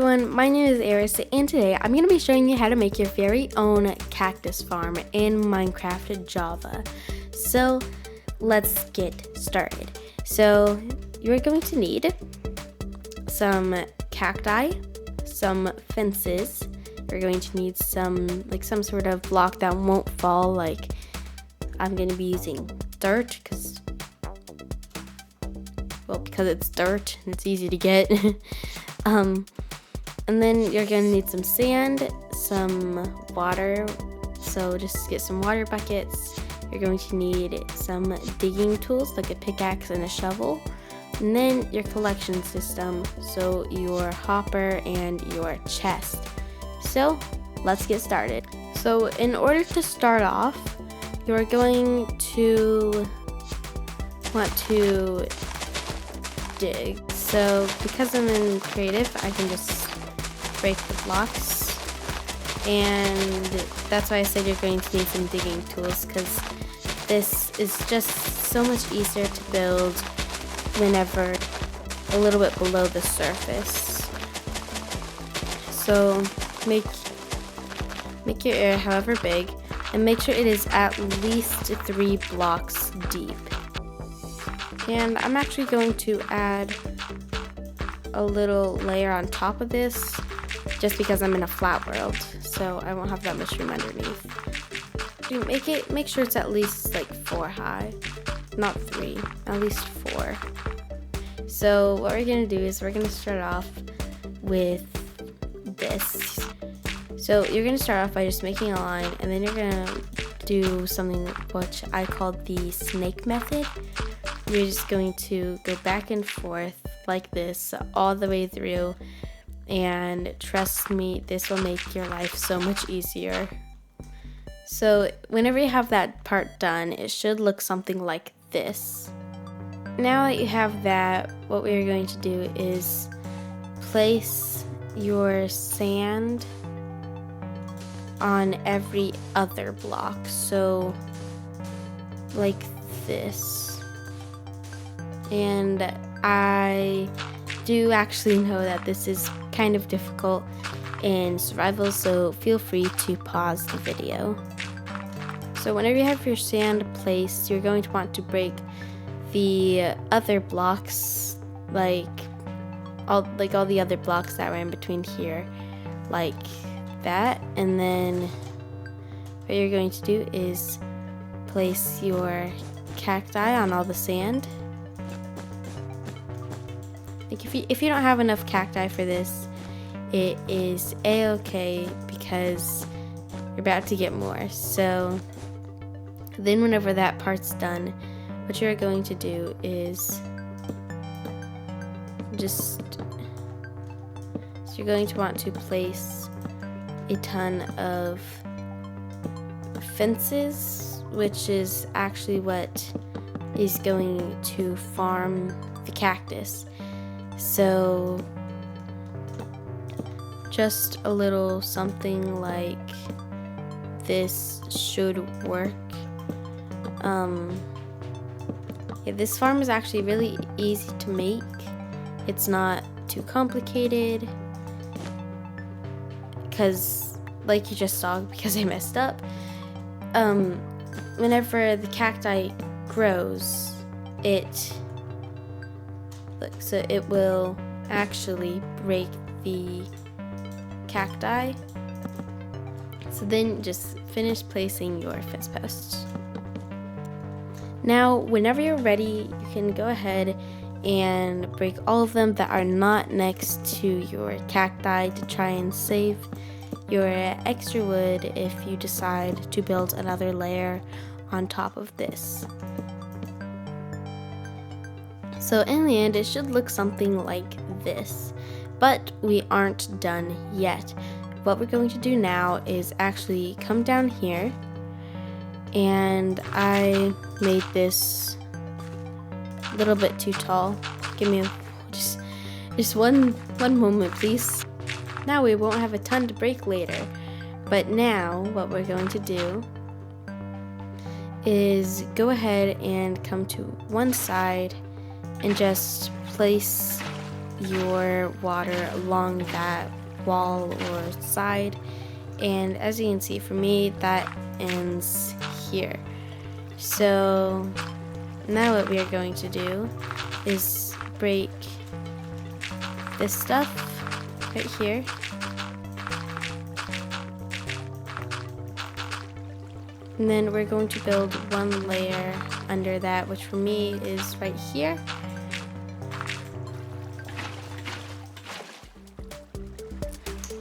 everyone, my name is Eris, and today I'm going to be showing you how to make your very own cactus farm in Minecraft Java. So let's get started. So you're going to need some cacti, some fences. You're going to need some sort of block that won't fall. Like I'm going to be using dirt because it's dirt and it's easy to get. And then you're going to need some sand, some water, so just get some water buckets. You're going to need some digging tools like a pickaxe and a shovel, and then your collection system, so your hopper and your chest. So let's get started. So in order to start off, you're going to want to dig. So because I'm in creative, I can just break the blocks, and that's why I said you're going to need some digging tools, because this is just so much easier to build whenever a little bit below the surface. So make your area however big, and make sure it is at least 3 blocks deep. And I'm actually going to add a little layer on top of this just because I'm in a flat world, so I won't have that much room underneath. Make sure it's at least like 4 high, not 3, at least 4. So what we're gonna do is we're gonna start off with this. So you're gonna start off by just making a line, and then you're gonna do something which I call the snake method. You're just going to go back and forth like this all the way through, and trust me, this will make your life so much easier. So whenever you have that part done, it should look something like this. Now that you have that, what we're going to do is place your sand on every other block, so like this. And I do actually know that this is kind of difficult in survival, so feel free to pause the video. So whenever you have your sand placed, you're going to want to break the other blocks, like all the other blocks that were in between here, like that. And then what you're going to do is place your cacti on all the sand. Like if you don't have enough cacti for this, it is a-okay, because you're about to get more. So then whenever that part's done, what you're going to do is you're going to want to place a ton of fences, which is actually what is going to farm the cactus. So just a little something like this should work. Yeah, this farm is actually really easy to make. It's not too complicated, because like you just saw, because I messed up, whenever the cacti grows, it will actually break the cacti. So then just finish placing your fence posts. Now whenever you're ready, you can go ahead and break all of them that are not next to your cacti to try and save your extra wood if you decide to build another layer on top of this. So in the end, it should look something like this, but we aren't done yet. What we're going to do now is actually come down here, and I made this a little bit too tall. Give me just one moment, please. Now we won't have a ton to break later, but now what we're going to do is go ahead and come to one side and just place your water along that wall or side. And as you can see, for me, that ends here. So now what we are going to do is break this stuff right here. And then we're going to build one layer under that, which for me is right here.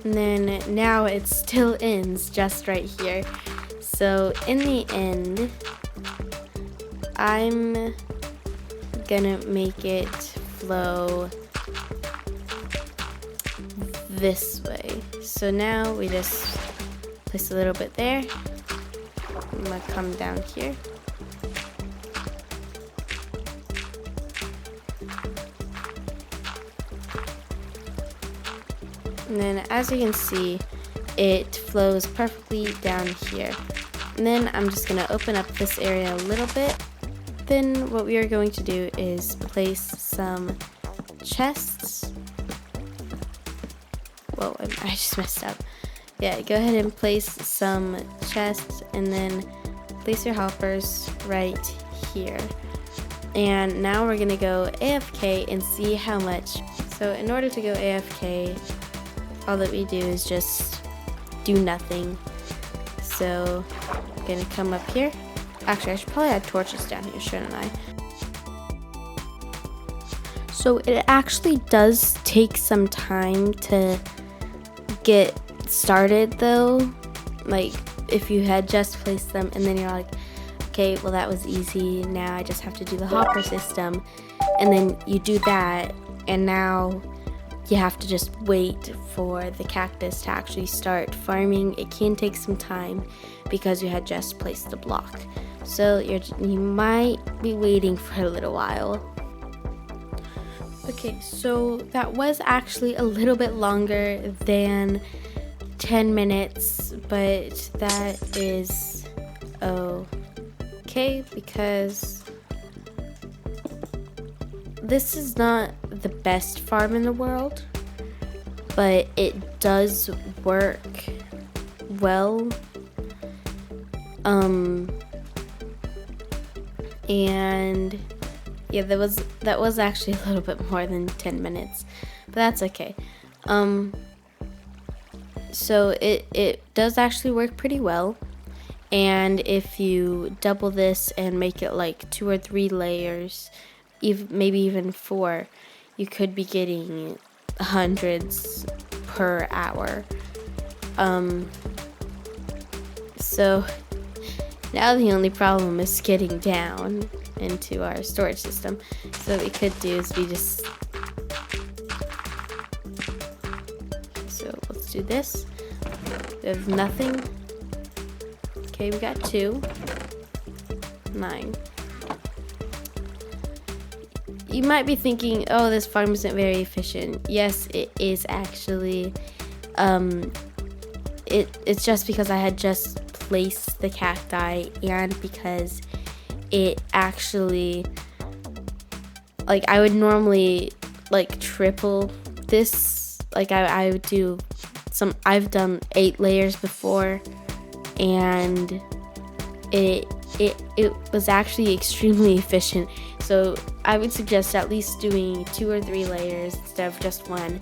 And then now it still ends just right here. So in the end, I'm gonna make it flow this way. So now we just place a little bit there. I'm gonna come down here. And then as you can see, it flows perfectly down here. And then I'm just gonna open up this area a little bit. Then what we are going to do is place some chests. Whoa, I just messed up. Yeah, go ahead and place some chests and then place your hoppers right here. And now we're gonna go AFK and see how much. So in order to go AFK, all that we do is just do nothing. So I'm gonna come up here. Actually, I should probably add torches down here, shouldn't I? So it actually does take some time to get started though. Like if you had just placed them and then you're like, okay, well that was easy, now I just have to do the hopper system, and then you do that and now you have to just wait for the cactus to actually start farming. It can take some time because you had just placed the block. So you might be waiting for a little while. Okay, so that was actually a little bit longer than 10 minutes, but that is okay because this is not the best farm in the world, but it does work well. And yeah, that was actually a little bit more than 10 minutes, but that's okay. So it does actually work pretty well. And if you double this and make it like 2 or 3 layers, maybe even 4, you could be getting hundreds per hour. So now the only problem is getting down into our storage system. So what we could do is so let's do this. We have nothing. Okay, we got 2. 9. You might be thinking, oh, this farm isn't very efficient. Yes, it is actually. It's just because I had just placed the cacti and because it actually, like, I would normally like triple this. Like I would do I've done 8 layers before, and it was actually extremely efficient. So I would suggest at least doing 2 or 3 layers instead of just 1,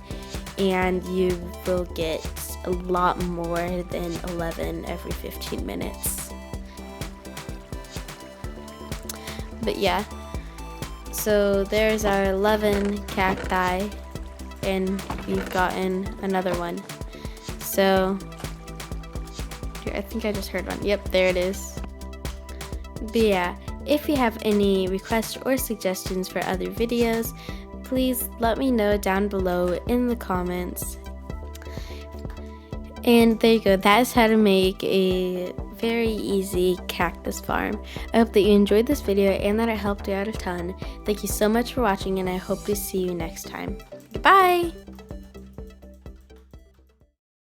and you will get a lot more than 11 every 15 minutes. But yeah, so there's our 11 cacti, and we've gotten another one. So here, I think I just heard one. Yep, there it is. But yeah, if you have any requests or suggestions for other videos, please let me know down below in the comments. And there you go, that is how to make a very easy cactus farm. I hope that you enjoyed this video and that it helped you out a ton. Thank you so much for watching, and I hope to see you next time. Goodbye!